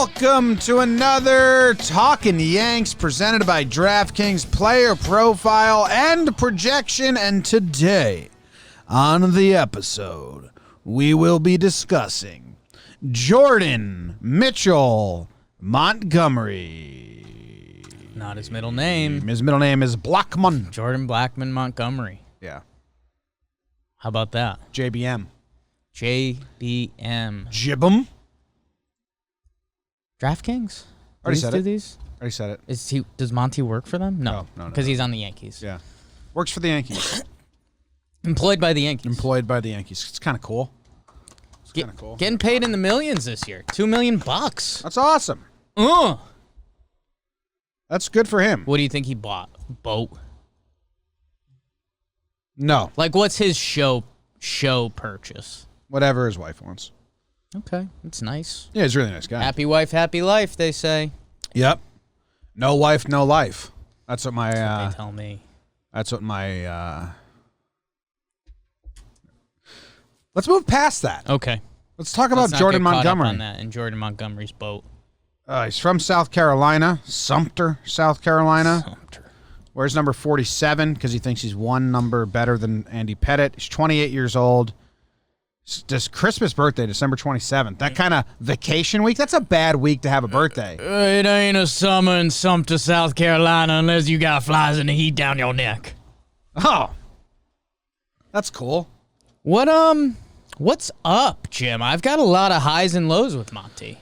Welcome to another Talkin' Yanks presented by DraftKings Player Profile and Projection. And today on the episode, we will be discussing Jordan Mitchell Montgomery. Not his middle name. His middle name is Blackmon. Jordan Blackmon Montgomery. Yeah. How about that? JBM. JBM. Jibum. DraftKings? Already said it. These? Already said it. Does Monty work for them? No. Because he's on the Yankees. Yeah. Works for the Yankees. Employed by the Yankees. Employed by the Yankees. It's kind of cool. It's kind of cool. Getting paid in the millions this year. $2 million. That's awesome. That's good for him. What do you think he bought? Boat? No. Like, what's his show purchase? Whatever his wife wants. Okay, that's nice. Yeah, he's a really nice guy. Happy wife, happy life, they say. Yep. No wife, no life. That's what my... That's what they tell me. That's what my... Let's move past that. Okay. Let's talk about Jordan Montgomery. On that and Jordan Montgomery's boat. He's from South Carolina, Sumter, South Carolina. Sumter. Wears number 47 because he thinks he's one number better than Andy Pettit. He's 28 years old. This Christmas birthday, December 27th. That kind of vacation week, that's a bad week to have a birthday. It ain't a summer in Sumter, South Carolina unless you got flies in the heat down your neck. Oh. That's cool. What's up, Jim? I've got a lot of highs and lows with Monty.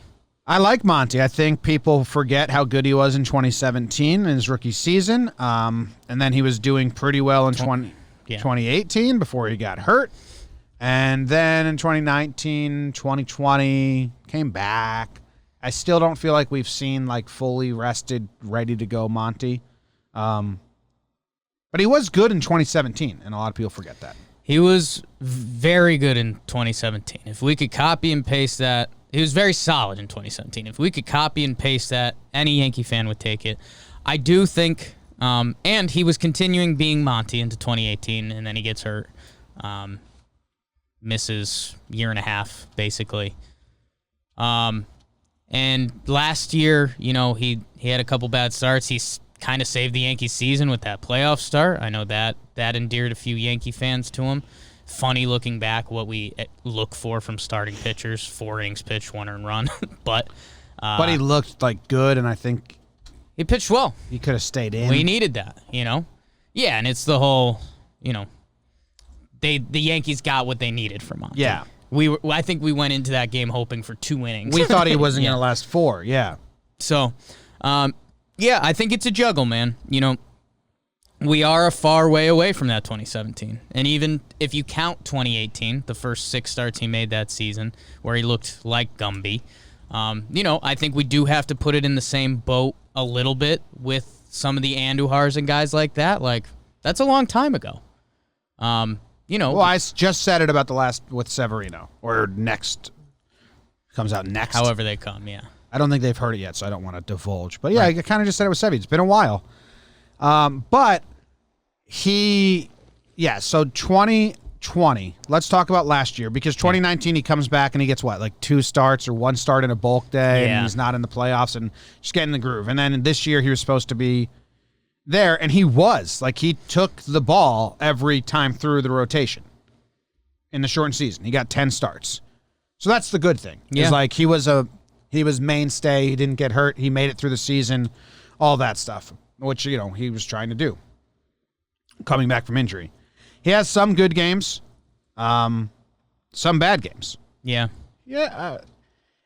I like Monty. I think people forget how good he was in 2017 in his rookie season. And then he was doing pretty well in 2018 before he got hurt. And then in 2019, 2020, came back. I still don't feel like we've seen like fully rested, ready to go Monty. But he was good in 2017, and a lot of people forget that. He was very good in 2017. If we could copy and paste that, he was very solid in 2017. If we could copy and paste that, any Yankee fan would take it. I do think, and he was continuing being Monty into 2018, and then he gets hurt. Misses year and a half, basically. And last year, he had a couple bad starts. He kind of saved the Yankees season with that playoff start. I know that endeared a few Yankee fans to him. Funny looking back what we look for from starting pitchers: 4 innings pitched, 1 earned run. But he looked like good, and I think he pitched well. He could have stayed in. We needed that, Yeah, and it's the whole, the Yankees got what they needed from Monty. Yeah. I think we went into that game hoping for 2 innings. We thought he wasn't going to last 4, yeah. So, I think it's a juggle, man. We are a far way away from that 2017. And even if you count 2018, the first 6 starts he made that season, where he looked like Gumby, I think we do have to put it in the same boat a little bit with some of the Anduhars and guys like that. Like, that's a long time ago. Well, I just said it about the last with Severino, or next. Comes out next. However they come, yeah. I don't think they've heard it yet, so I don't want to divulge. But yeah, right. I kind of just said it with Sevy. It's been a while. But so 2020, let's talk about last year, because 2019 he comes back and he gets like 2 starts or 1 start in a bulk day, and he's not in the playoffs and just getting the groove. And then this year he was supposed to be there, and he was. Like, he took the ball every time through the rotation in the shortened season. He got 10 starts. So that's the good thing. Yeah. It's like he was mainstay. He didn't get hurt. He made it through the season, all that stuff, which, he was trying to do, coming back from injury. He has some good games, some bad games. Yeah. Yeah.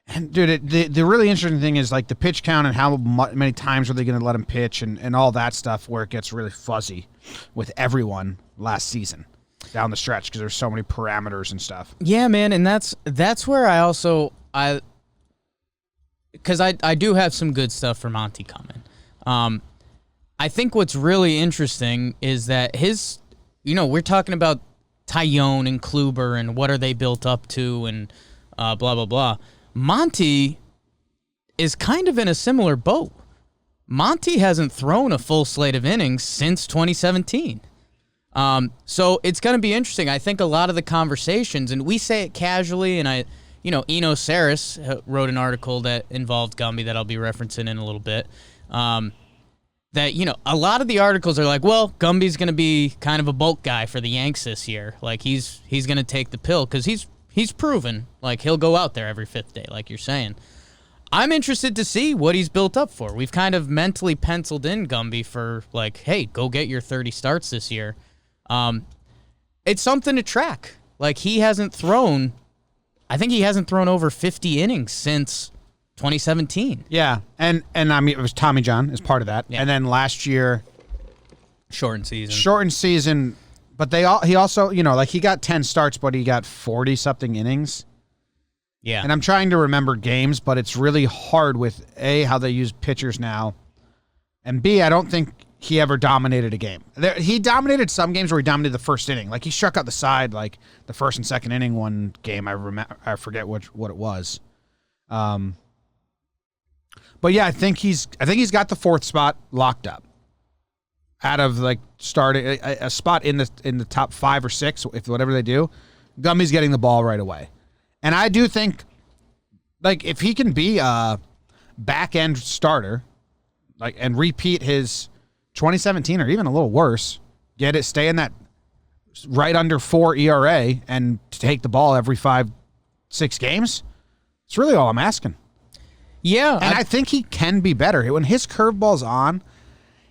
And, dude, the really interesting thing is, like, the pitch count and how many times are they going to let him pitch and all that stuff, where it gets really fuzzy with everyone last season down the stretch, because there's so many parameters and stuff. Yeah, man, and that's where because I do have some good stuff for Monty coming. I think what's really interesting is that we're talking about Tyone and Kluber and what are they built up to and blah, blah, blah. Monty is kind of in a similar boat. Monty hasn't thrown a full slate of innings since 2017. So it's going to be interesting. I think a lot of the conversations, and we say it casually, and Eno Saris wrote an article that involved Gumby that I'll be referencing in a little bit. That, a lot of the articles are like, well, Gumby's going to be kind of a bulk guy for the Yanks this year. Like, he's going to take the pill because he's proven, like, he'll go out there every fifth day, like you're saying. I'm interested to see what he's built up for. We've kind of mentally penciled in Gumby for, like, hey, go get your 30 starts this year. It's something to track. Like, I think he hasn't thrown over 50 innings since 2017. Yeah, and I mean, it was Tommy John as part of that. Yeah. And then last year... Shortened season. But he also, he got 10 starts, but he got 40-something innings. Yeah. And I'm trying to remember games, but it's really hard with, A, how they use pitchers now, and B, I don't think he ever dominated a game. He dominated some games where he dominated the first inning. Like, he struck out the side, like, the first and second inning one game. I forget what it was. But, yeah, I think he's got the fourth spot locked up. Out of, like, starting a spot in the top 5 or 6, if whatever they do, Gumby's getting the ball right away. And I do think, like, if he can be a back-end starter, like, and repeat his 2017 or even a little worse, stay in that right under 4 ERA and take the ball every 5-6 games, it's really all I'm asking. Yeah. And I think he can be better. When his curveball's on,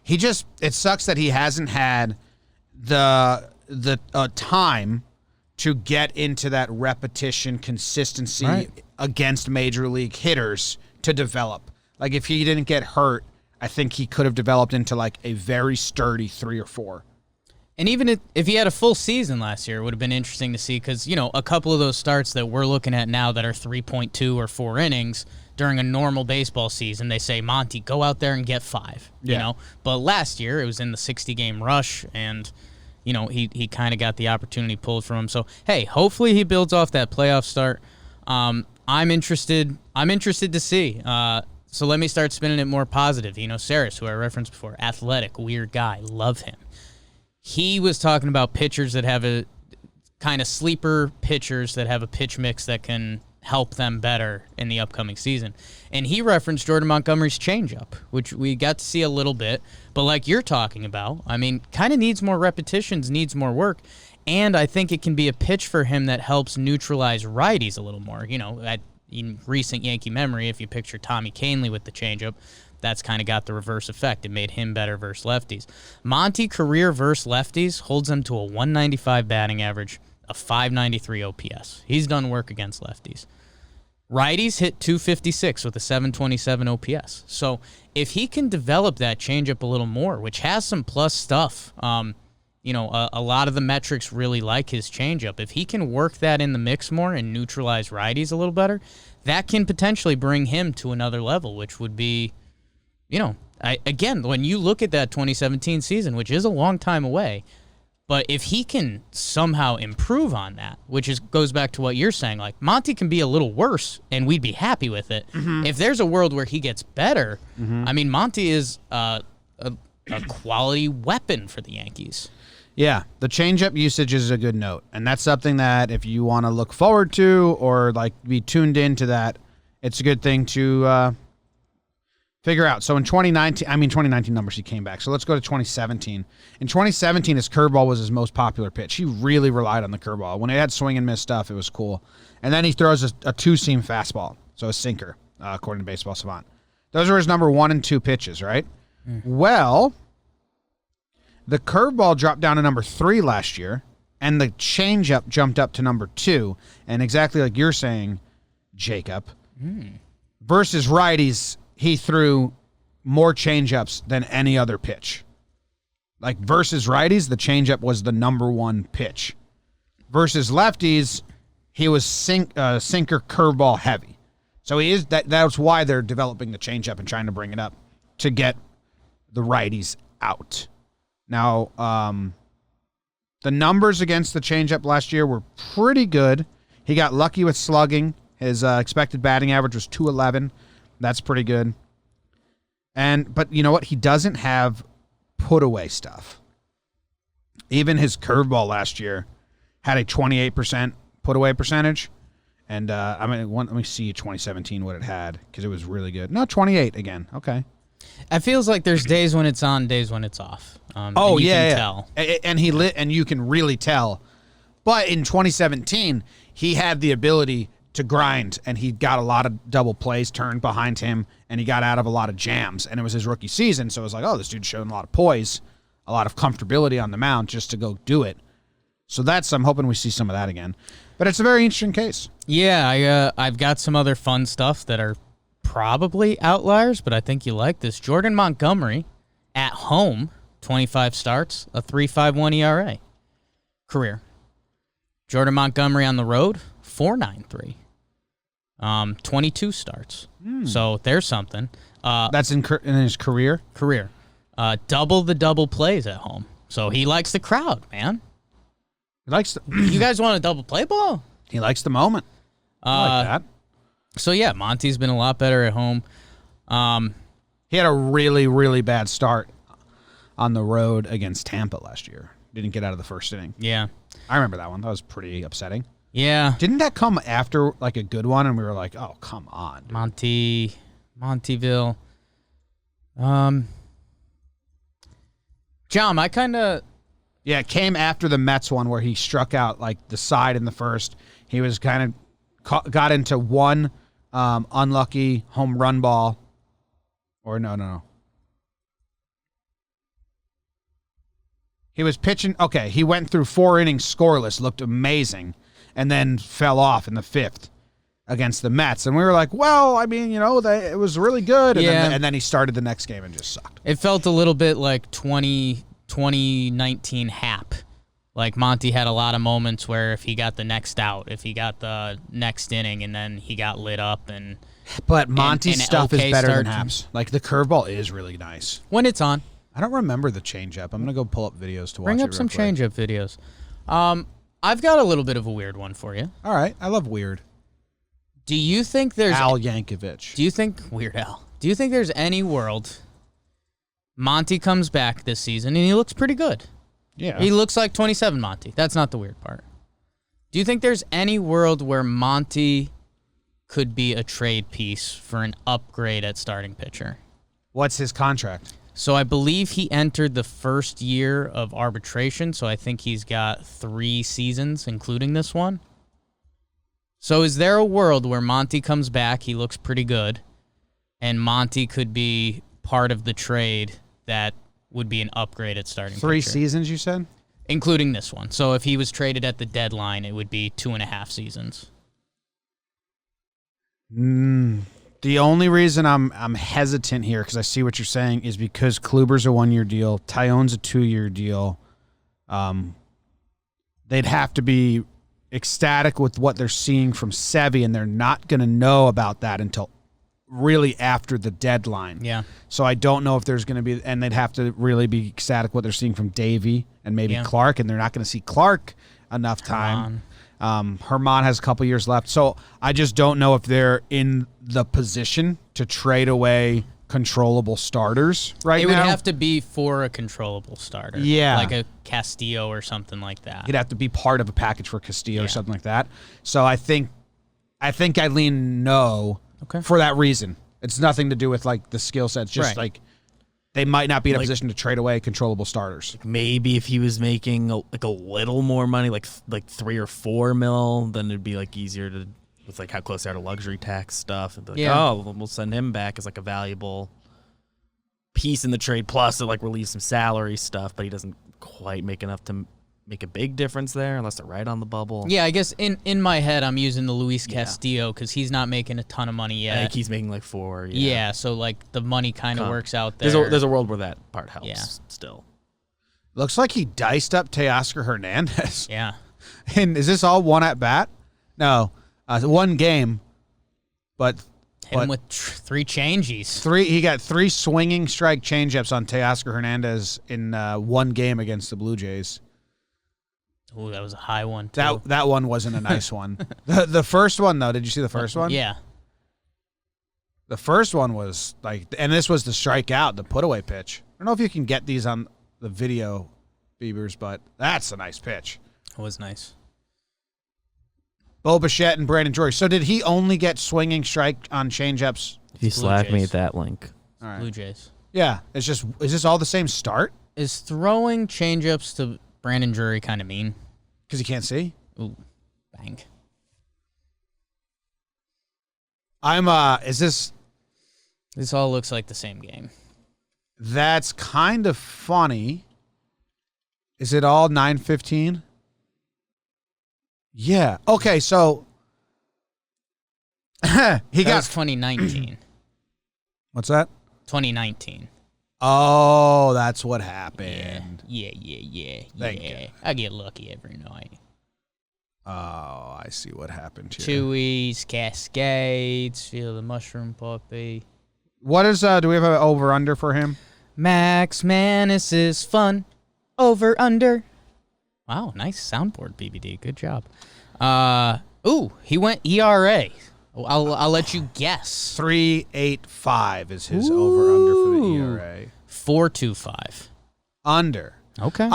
it sucks that he hasn't had the time to get into that repetition consistency against major league hitters to develop. Like, if he didn't get hurt, I think he could have developed into, like, a very sturdy 3 or 4. And even if he had a full season last year, it would have been interesting to see because, a couple of those starts that we're looking at now that are 3.2 or 4 innings during a normal baseball season, they say, Monty, go out there and get 5, But last year, it was in the 60-game rush, and... he kind of got the opportunity pulled from him. So, hey, hopefully he builds off that playoff start. I'm interested to see. So let me start spinning it more positive. Saris, who I referenced before, athletic, weird guy, love him. He was talking about pitchers that have a kind of sleeper pitchers that have a pitch mix that can help them better in the upcoming season. And he referenced Jordan Montgomery's changeup, which we got to see a little bit. But like you're talking about, I mean, kind of needs more repetitions, needs more work. And I think it can be a pitch for him that helps neutralize righties a little more. In recent Yankee memory, if you picture Tommy Kahnle with the changeup, that's kind of got the reverse effect. It made him better versus lefties. Monty, career versus lefties, holds him to a 195 batting average, a 593 OPS. He's done work against lefties. Righties hit 256 with a 727 OPS. So if he can develop that changeup a little more, which has some plus stuff, a lot of the metrics really like his changeup. If he can work that in the mix more and neutralize righties a little better, that can potentially bring him to another level, which would be, again, when you look at that 2017 season, which is a long time away, but if he can somehow improve on that, which goes back to what you're saying, like Monty can be a little worse and we'd be happy with it. Mm-hmm. If there's a world where he gets better, I mean, Monty is a quality weapon for the Yankees. Yeah, the changeup usage is a good note, and that's something that if you want to look forward to or like be tuned into that, it's a good thing to figure out. So in 2019 numbers, he came back. So let's go to 2017. In 2017, his curveball was his most popular pitch. He really relied on the curveball. When it had swing and miss stuff, it was cool. And then he throws a two-seam fastball, so a sinker, according to Baseball Savant. Those are his number 1 and 2 pitches, right? Well, the curveball dropped down to number 3 last year, and the changeup jumped up to number 2. And exactly like you're saying, Jacob, versus righties, he threw more changeups than any other pitch. Like versus righties, the changeup was the number 1 pitch. Versus lefties, he was sinker curveball heavy. So he is that's why they're developing the changeup and trying to bring it up to get the righties out. Now, the numbers against the changeup last year were pretty good. He got lucky with slugging. His expected batting average was 211. That's pretty good. But you know what? He doesn't have put-away stuff. Even his curveball last year had a 28% put-away percentage. And let me see 2017 what it had because it was really good. No, 28 again. Okay. It feels like there's days when it's on, days when it's off. Can tell. And and you can really tell. But in 2017, he had the ability to grind, and he got a lot of double plays turned behind him, and he got out of a lot of jams. And it was his rookie season, so it was like, oh, this dude's showing a lot of poise, a lot of comfortability on the mound just to go do it. So I'm hoping we see some of that again. But it's a very interesting case. Yeah, I've got some other fun stuff that are probably outliers, but I think you like this. Jordan Montgomery at home, 25 starts, a 3.51 ERA. Career. Jordan Montgomery on the road, 4.93. 22 starts. So there's something. That's in his career? Career. Double the double plays at home. So he likes the crowd, man. He likes you guys want a double play ball? He likes the moment. I like that. So, yeah, Monty's been a lot better at home. He had a really, really bad start on the road against Tampa last year. Didn't get out of the first inning. Yeah. I remember that one. That was pretty upsetting. Yeah. Didn't that come after like a good one and we were like, oh, come on, dude. Montyville. John, I kind of... Yeah, it came after the Mets one where he struck out like the side in the first. He was kind of got into one unlucky home run ball. Or no. He was pitching. Okay, he went through 4 innings scoreless, looked amazing, and then fell off in the 5th against the Mets. And we were like, well, I mean, it was really good. And then he started the next game and just sucked. It felt a little bit like 2019 Hap. Like Monty had a lot of moments where if he got the next out, if he got the next inning, and then he got lit up. But Monty's stuff is better than Hap's. Like the curveball is really nice. When it's on. I don't remember the changeup. I'm going to go pull up videos to watch it. Bring up some changeup videos. I've got a little bit of a weird one for you. All right. I love weird. Do you think there's... Al Yankovic. Do you think... Weird Al. Do you think there's any world Monty comes back this season and he looks pretty good? Yeah. He looks like 27 Monty. That's not the weird part. Do you think there's any world where Monty could be a trade piece for an upgrade at starting pitcher? What's his contract? So I believe he entered the first year of arbitration, so I think he's got 3 seasons, including this one. So is there a world where Monty comes back, he looks pretty good, and Monty could be part of the trade that would be an upgrade at starting pitcher? 3 seasons, you said? Including this one. So if he was traded at the deadline, it would be 2.5 seasons. The only reason I'm hesitant here, because I see what you're saying, is because Kluber's a 1-year deal, Tyon's a 2-year deal. They'd have to be ecstatic with what they're seeing from Sevy, and they're not going to know about that until really after the deadline. Yeah. So I don't know if there's going to be, and they'd have to really be ecstatic what they're seeing from Davey and maybe Clark, and they're not going to see Clark enough time. Herman has a couple years left. So I just don't know if they're in the position to trade away controllable starters right now. It would have to be for a controllable starter. Yeah. Like a Castillo or something like that. He'd have to be part of a package for Castillo or something like that. So I think I lean no for that reason. It's nothing to do with like the skill sets. Just like they might not be in a position to trade away controllable starters. Maybe if he was making a little more money, like 3 or 4 mil, then it'd be like easier to, with like how close they are to luxury tax stuff. And be like, we'll send him back as like a valuable piece in the trade. Plus, it like relieves some salary stuff, but he doesn't quite make enough to make a big difference there unless they're right on the bubble. Yeah, I guess in my head I'm using the Luis Castillo because he's not making a ton of money yet. I think he's making like 4. Yeah, so like the money kind of works out there. There's a world where that part helps still. Looks like he diced up Teoscar Hernandez. Yeah. And is this all one at bat? No, 1 game, but hit him with 3 changes. He got 3 swinging strike changeups on Teoscar Hernandez in 1 game against the Blue Jays. Oh, that was a high one, too. That one wasn't a nice one. The first one, though, did you see the first one? Yeah. The first one was like, and this was the strikeout, the put-away pitch. I don't know if you can get these on the video, Beavers, but that's a nice pitch. It was nice. Bo Bichette and Brandon Drury. So did he only get swinging strike on changeups? If you slack me at that link. All right. Blue Jays. Yeah. It's just, is this all the same start? Is throwing changeups to Brandon Drury kind of mean? Because he can't see? Ooh, bang. Is this... This all looks like the same game. That's kind of funny. Is it all 9:15? Yeah. Okay, so he That was got 2019. What's that? 2019. Oh, that's what happened. Yeah. Thank you. I get lucky every night. Oh, I see what happened here. Chewies, Cascades, Feel the Mushroom Puppy. What is do we have an over under for him? Max Manus is fun. Over under. Wow, nice soundboard, BBD. Good job. He went ERA. I'll let you guess. 3.85 is his over under for the ERA. 4.25. Under. Okay.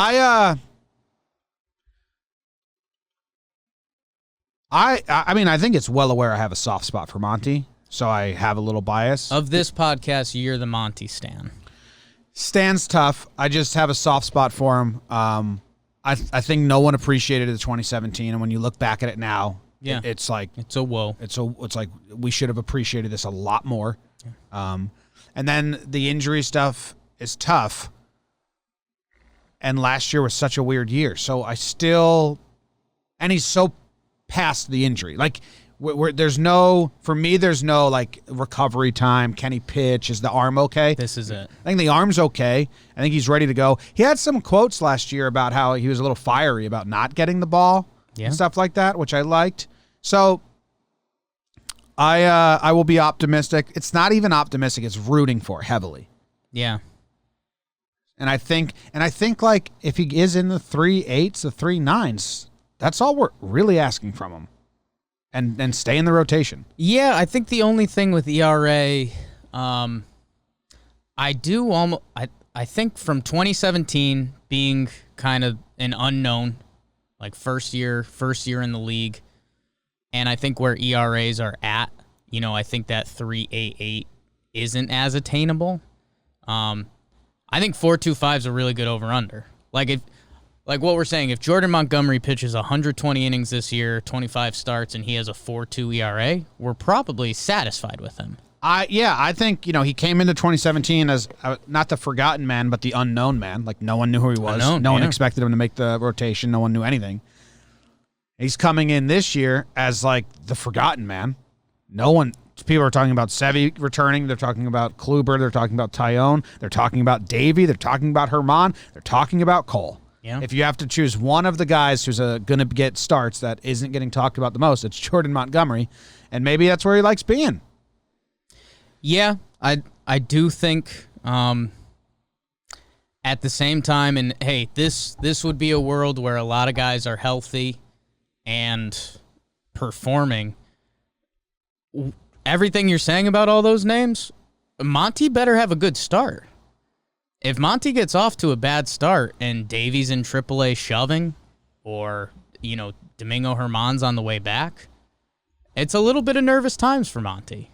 I mean, I think it's well aware I have a soft spot for Monty, so I have a little bias. Of this podcast, you're the Monty Stan. Stan's tough. I just have a soft spot for him. I think no one appreciated it in 2017, and when you look back at it now, yeah, it's like it's a whoa. It's like we should have appreciated this a lot more. Yeah. And then the injury stuff is tough. And last year was such a weird year, so and he's so past the injury. Like there's no like recovery time. Can he pitch? Is the arm okay? This is it. I think the arm's okay. I think he's ready to go. He had some quotes last year about how he was a little fiery about not getting the ball and stuff like that, which I liked. So I will be optimistic. It's not even optimistic. It's rooting for heavily. Yeah. And I think like if he is in the 3.8s, the 3.9s, that's all we're really asking from him. And stay in the rotation. Yeah, I think the only thing with ERA, I think from 2017 being kind of an unknown, like first year in the league, and I think where ERAs are at, I think that 3.88 isn't as attainable. I think 4.25 is a really good over-under. Like what we're saying, if Jordan Montgomery pitches 120 innings this year, 25 starts, and he has a 4.2 ERA, we're probably satisfied with him. I think, he came into 2017 as not the forgotten man, but the unknown man. Like no one knew who he was. No one expected him to make the rotation. No one knew anything. He's coming in this year as like the forgotten man. People are talking about Sevy returning. They're talking about Kluber. They're talking about Tyone. They're talking about Davey. They're talking about Herman. They're talking about Cole. Yeah. If you have to choose one of the guys who's going to get starts that isn't getting talked about the most, it's Jordan Montgomery, and maybe that's where he likes being. Yeah, I do think at the same time, and hey, this would be a world where a lot of guys are healthy and performing. Everything you're saying about all those names, Monty better have a good start. If Monty gets off to a bad start and Davies in AAA shoving, or, Domingo Herman's on the way back, it's a little bit of nervous times for Monty.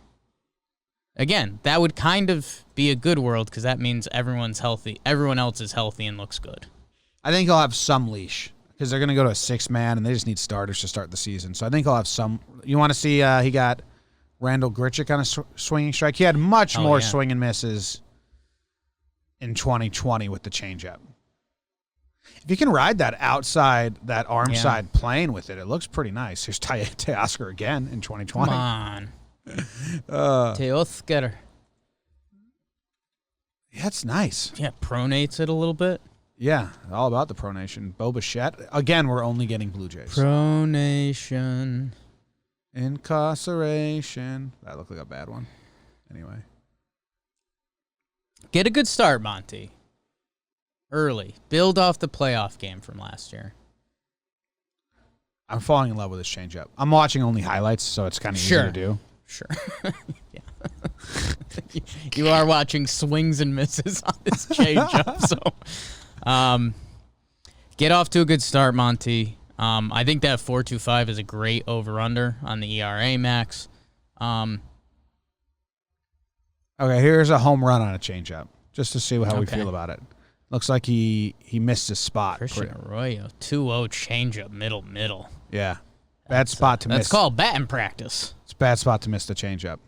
Again, that would kind of be a good world because that means everyone's healthy. Everyone else is healthy and looks good. I think he'll have some leash because they're going to go to a 6-man and they just need starters to start the season. So I think he'll have some. You want to see he got Randall Grichuk on a swinging strike. He had much more swing and misses in 2020 with the changeup. If you can ride that outside, that arm side plane with it, it looks pretty nice. Here's Teoscar again in 2020. Come on. Teoscar. Yeah, it's nice. Yeah, pronates it a little bit. Yeah, all about the pronation. Bo Bichette. Again, we're only getting Blue Jays. Pronation. Incarceration. That looked like a bad one. Anyway. Get a good start, Monty. Early. Build off the playoff game from last year. I'm falling in love with this changeup. I'm watching only highlights, so it's kind of easy to do. Sure. Yeah. You are watching swings and misses on this changeup, so get off to a good start, Monty. I think that 4.25 is a great over/under on the ERA max. Okay, here's a home run on a changeup, just to see how we feel about it. Looks like he missed his spot. Christian Arroyo, 2-0 changeup, middle. Yeah, bad spot to miss. That's called batting practice. It's a bad spot to miss the changeup.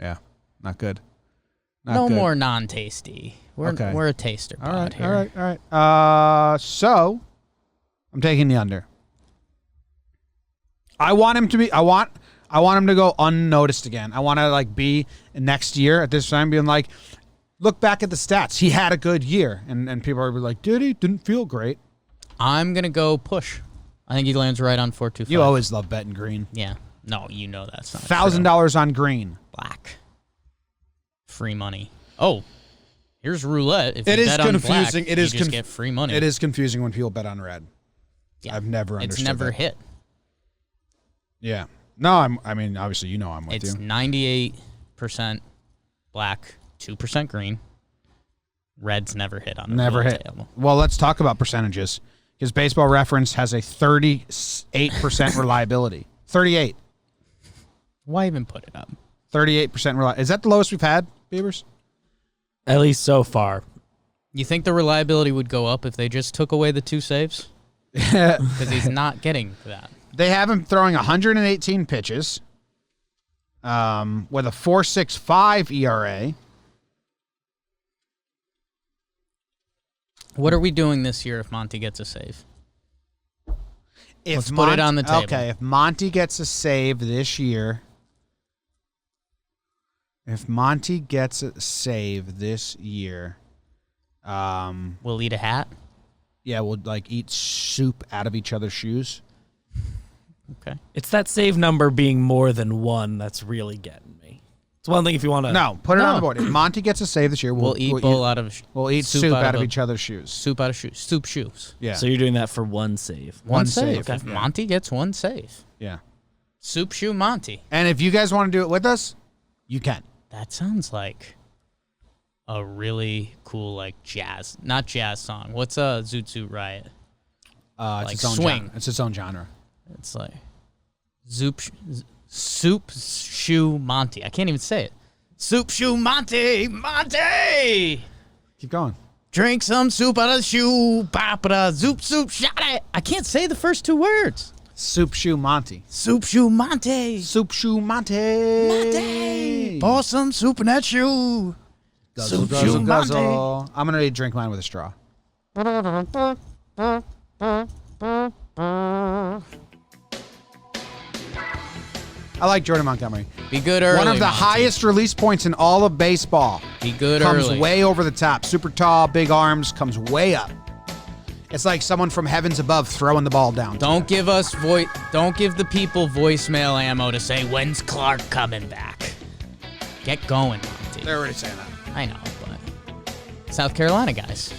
Yeah, not good. No more non-tasty. We're a taster pod here. All right. So I'm taking the under. I want him to be. I want him to go unnoticed again. I want to be next year at this time being like, look back at the stats. He had a good year, and people are like, did he? Didn't feel great. I'm gonna go push. I think he lands right on 4.25. You always love betting green. Yeah. No, you know that's not $1,000 on green. Black. Free money. Oh, here's roulette. If it you is bet confusing. On black, it is you just get free money. It is confusing when people bet on red. Yeah. I've never understood. It's never that. hit. Yeah. No, I mean, obviously, I'm with you. It's 98% black, 2% green. Red's never hit on the Never hit. table. Well, let's talk about percentages. Because Baseball Reference has a 38% reliability. 38. Why even put it up? 38% reliability. Is that the lowest we've had, Beavers? At least so far. You think the reliability would go up if they just took away the 2 saves? Because he's not getting that. They have him throwing 118 pitches with a 4.65 ERA. What are we doing this year if Monty gets a save? Let's put it on the table. Okay, if Monty gets a save this year, we'll eat a hat? Yeah, we'll eat soup out of each other's shoes. Okay. It's that save number being more than 1 that's really getting me. It's one thing if you want to. No, put it on the board. If Monty gets a save this year, we'll eat soup out of each other's shoes. Soup out of shoes. Soup shoes. Yeah. So you're doing that for 1 save. One save. Okay. If Monty gets 1 save. Yeah. Soup shoe Monty. And if you guys want to do it with us, you can. That sounds like a really cool jazz, not jazz song. What's a Zoot Suit Riot? It's its own swing. Genre. It's its own genre. It's like Soup Shoe Monty. I can't even say it. Soup Shoe Monty. Keep going. Drink some soup out of the shoe. Papa zoop soup shot it. I can't say the first 2 words. Soup shoe Monty. Soup Shoe Monty. Soup shoe Monty. Monty. Pour some soup in that shoe. Guzzle, Soup guzzle, shoe guzzle. Monty. I'm going to drink mine with a straw. I like Jordan Montgomery. Be good early. One of the Monty. highest release points in all of baseball. Be good comes early. way over the top. Super tall, big arms, comes way up. It's like someone from heavens above throwing the ball down. Don't give the people voicemail ammo to say when's Clark coming back. Get going, Monty. They're already saying that. I know, but South Carolina guys.